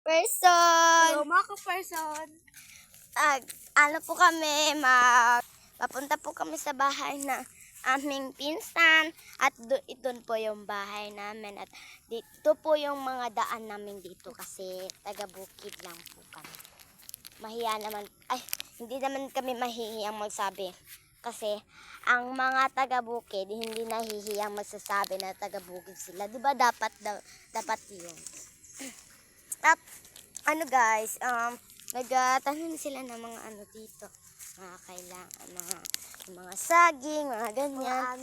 ka-person. Hello, mga ka-person. Ano po kami, papunta po kami sa bahay na aming pinsan at doon po yung bahay namin at dito po yung mga daan namin dito kasi taga-bukid lang po kami. Mahiya naman, hindi naman kami mahihiyang magsabi kasi ang mga taga-bukid hindi nahihiyang magsasabi na taga-bukid sila. Di ba dapat yun? At ano guys, nagtanim sila ng mga ano dito, mga kailangan, mga saging, mga ganyan.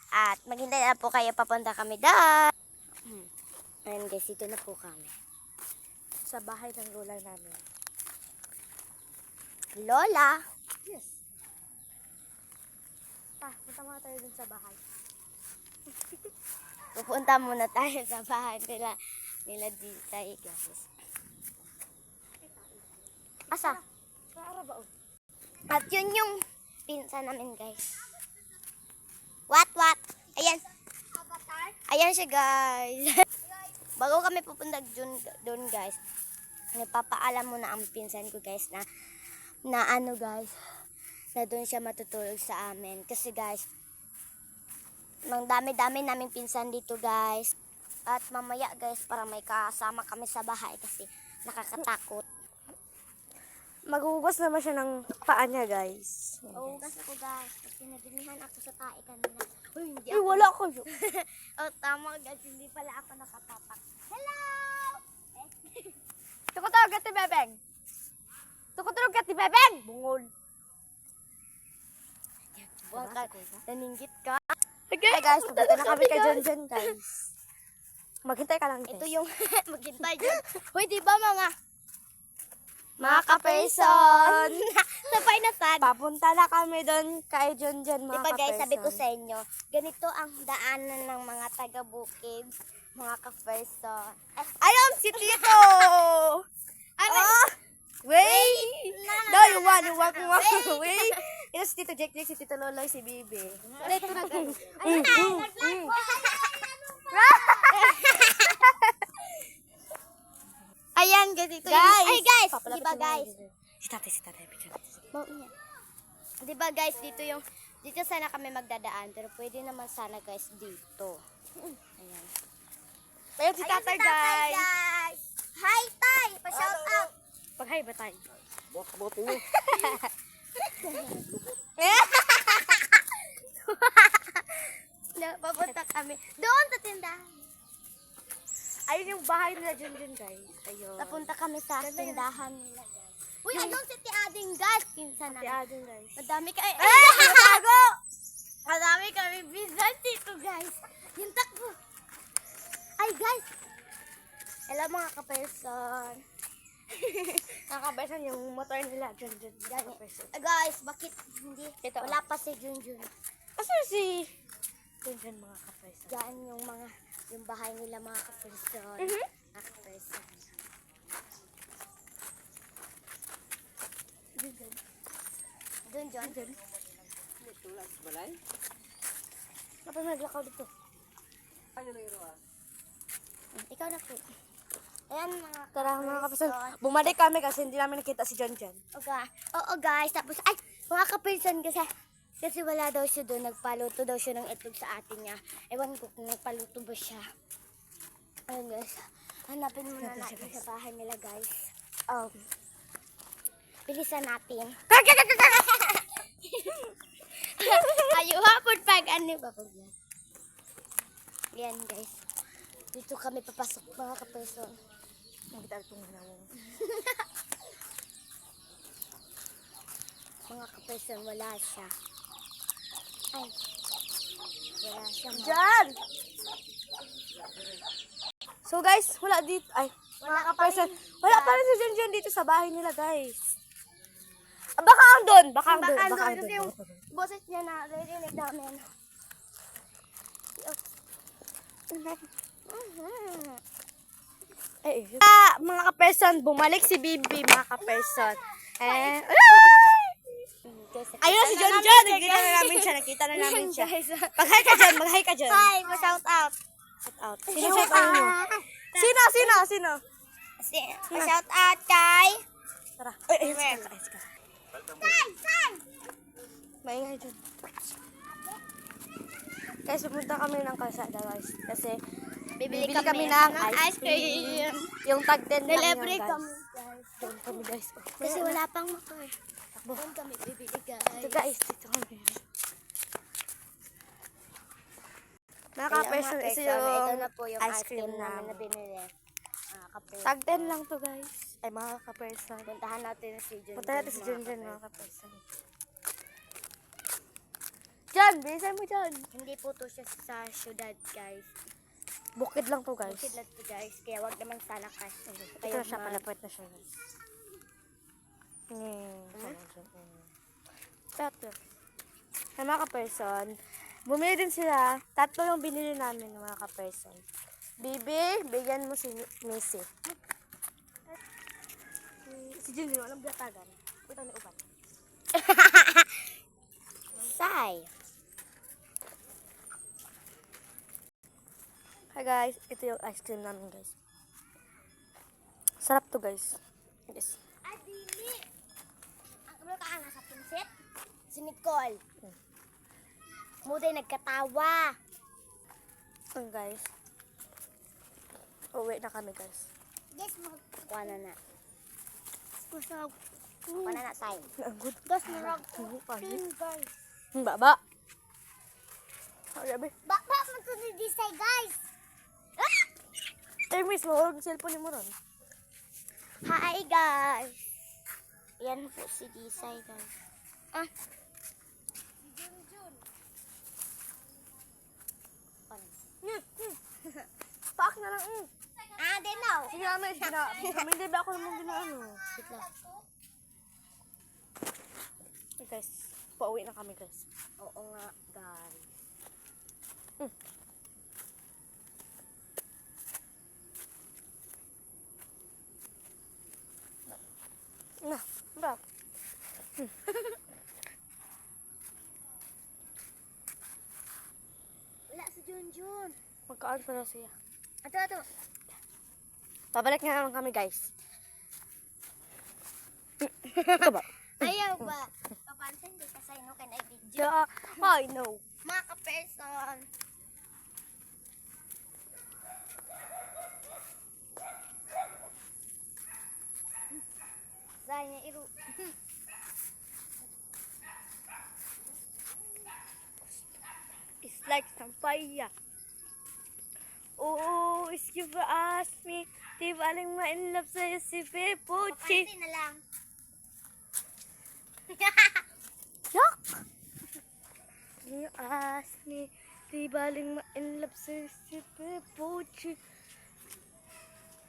At maghintay na po kayo, papunta kami dahil. Ayun guys, dito na po kami. Sa bahay ng lola namin. Lola? Yes. Punta muna tayo dun sa bahay. Pupunta muna tayo sa bahay nila Ditay guys. Asa? Sa Arabao. At yun yung pinsan namin guys. What? Ayan. Ayan siya guys. Bago kami pupunta doon guys, nagpapaalam muna ang pinsan ko guys na ano guys, na doon siya matutulog sa amin. Kasi guys, mang dami-dami naming pinsan dito guys. At mamaya guys, para may kasama kami sa bahay kasi nakakatakot. Maghugas naman siya ng paa niya, guys. Ugas ako guys, kasi nadinihan ako sa tae kanina. Uy, hindi Ay, wala kayo. tama guys, hindi pala ako nakatapak. Hello! Tukutulog ka ti Bebeng. Tukutulog ka ti Bebeng. Bungol. Huwag ka, naninggit ka. Okay guys, pupunta na kami kay John guys. Maghintay ka lang guys. Ito yung maghintay dyan. Uy, di ba mga ka-person? Sabay na sad. Papunta na kami doon kay John mga Diba guys, ka-person. sabi ko sa inyo, ganito ang daanan ng mga taga-bukid, mga ka-person. Ayun, si Tito! Wait! No, you want. Wait! Ito si Tito Jake, si Tito Loloy, si Bibi. Ito na guys. Ayan, ganito. Guys! Ay guys, Papalapit diba mo guys? na. Si tatay. Picture. Diba guys, dito sana kami magdadaan, pero pwede naman sana guys dito. Ayan. Ayun si tatay, guys! Hi, Tay! Pa-shout out! Pag-hi ba tayo? Buti mo. Papunta kami doon sa tindahan. Ayun yung bahay nila John guys. Ayun. Papunta kami sa tindahan nila guys. Uy, ayun si Ti Ading guys. Pinsan Si namin. Adon guys. Madami ka. Tago! Madami kami pinsan dito guys. Yung takbo. Ay guys. Hello mga ka-person. Nakabesan yung motor nila John Nakabesan. Guys, bakit hindi? Ito. Wala pa si Junjun. Asan si John mga ka-person? Diyan yung bahay nila mga ka-person. Mga ka-person. Junjun. Balay? Kapag naglakaw dito. Ano na yun Ikaw na po. Ayan mga Tara mga ka-person. ka-person. Bumalik kami kasi hindi namin nakita si John. Oo guys, tapos mga ka-person kasi wala daw siya doon, nagpaluto daw siya ng itlog sa atin niya. Ewan ko kung nagpaluto ba siya. Ayun guys, hanapin muna natin sa bahay nila guys. Bilisan natin. Ayo hapon pag ano ba pag yan. Yan guys. Dito kami papasok mga ka-person. Nakita itong hanawang. Mga ka-person, wala siya. Ay, wala siya. John! So guys, wala dito. Ay, mga ka-person. Wala pa rin si John dito sa bahay nila guys. Baka ang doon. Baka ang doon. Kasi yung boses niya na narinig namin. Mga ka-person, bumalik si Bibi, mga ka-person. Ayun si John. Nakita na namin siya. Mag-hi ka dyan. Hi, ma-shout out. Shout out. Sino shout out nyo? Sino? Shout out kay... Tara. Ay, Red. Maingay dyan. Guys, pumunta kami ng kalsada guys. Kasi bibili kami ng ice cream. Yung tag 10 lang Delivery yan kami, guys. guys. Doon kami guys. Oh, Kasi wala pang motor. Doon kami bibili, Ito guys. guys, dito kami. Mga ka-person, ito Ito yung na po yung ice cream namin na namin. binili. Kape. Tag 10 lang to guys. Ay mga ka-person. Puntahan natin si Junjun. Punta natin si Junjun mga ka-person. Jan, bilisan mo Jan. Hindi po to siya sa syudad, guys. Bukid lang to guys. Bukid lang to, guys. Kaya wag naman sana kasi. Ito na siya, palapit na siya guys. Tatlo. Ay mga ka-person, bumili din sila. Tatlo yung binili namin mga ka-person. Bibi, bigyan mo si Missy. Si Junjun, walang blatagan. Ito ni upat. Sai. Hi guys, ito yung ice cream namin guys. Sarap to guys. Yes. Adili. Ang kabalo ka ana sa pinset. Si Nicole. Muday nagkatawa. Ito guys. Uwi na kami guys. Yes, kuha na na. Masag. Kuha na na time. Ang good. Gas marag. Guys. Baba. Ang gabi. Baba man to ni Disay, guys. Eh miss, mawag ang cellphone ni mo ron. Hi, guys. Yan po si Disay, guys. Ah. Paak na lang. Then now. Sige namin, kami hindi ba ako naman ginaano. Wait lang. Okay guys, pauwi na kami guys. Oo nga, guys. Na, bra. Wala si Junjun. Magkaan pa na siya. Ato. Babalik na naman kami guys. Ito ba? Ayaw ba? Papansin di kasi no can I video. Yeah, I know. Mga ka-person. Zanya iru. It's like sampaya. Oh, if you ask me, di ba aling ma-in love sa'yo si Pepuchi? Papansin na lang. Yak! You ask me, di ba aling ma-in love sa'yo si Pepuchi?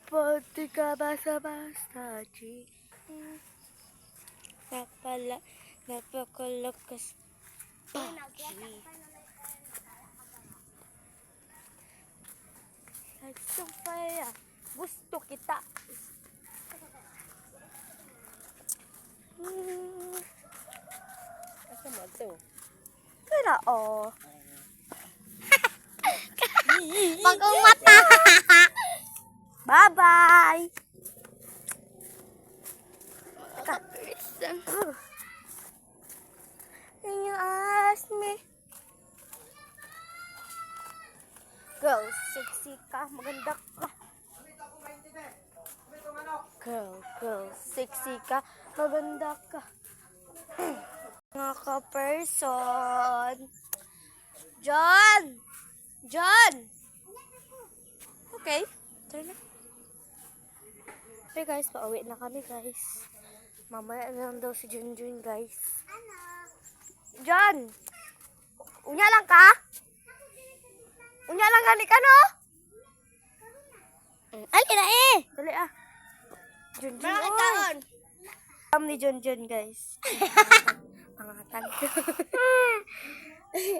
Pati ka ba sa bastachi? Napakalakas Pachi. Like sampaya, gusto kita. Asa mo ito? Kaya oh. Pagong mata. Bye-bye! Ka-person. Can you ask me? Girl, sexy ka, maganda ka. Girl, sexy ka, maganda ka. Mga ka-person. John! Okay, turn na. Okay guys, pauwi na kami guys. Mamaya na lang daw si Junjun guys. John! Unya lang ka? Unya lang gani ka no? Ali na eh. Dali ah. Junjun. Bakit oy. kaon? Ni Junjun guys. Pangatan.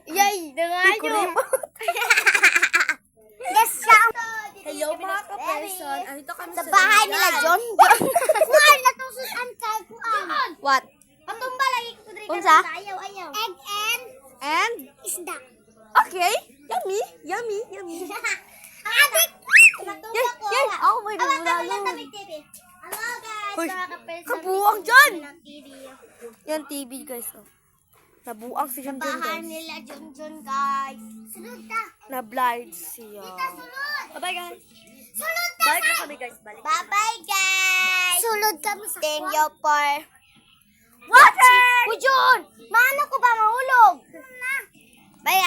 Yay, nangayo. Yes, siya. Hello mga ka-person. Andito kami Sa bahay nila, John. Kuan na to susan kay kuan. What? Patumba lagi ko diri. Unsa? Ayaw. Egg and And? isda. Okay. Yummy. Adik! Patumba ko. Yay! Ako may Awa ka nagulalo. lang kami guys, Hoy, mga kapers. kabuang dyan! Ng TV. Yan, TV guys. Oh. Nabuang si Junjun Bahay guys. nila Junjun guys. Sunod ka. Na-blind siya. Sunod. Bye-bye guys. Sunod ka. Balik na kami guys. Balik. Bye-bye guys. Sunod kami sa Thank you for Water! Kujun! Maano ko ba mahulog? Bye.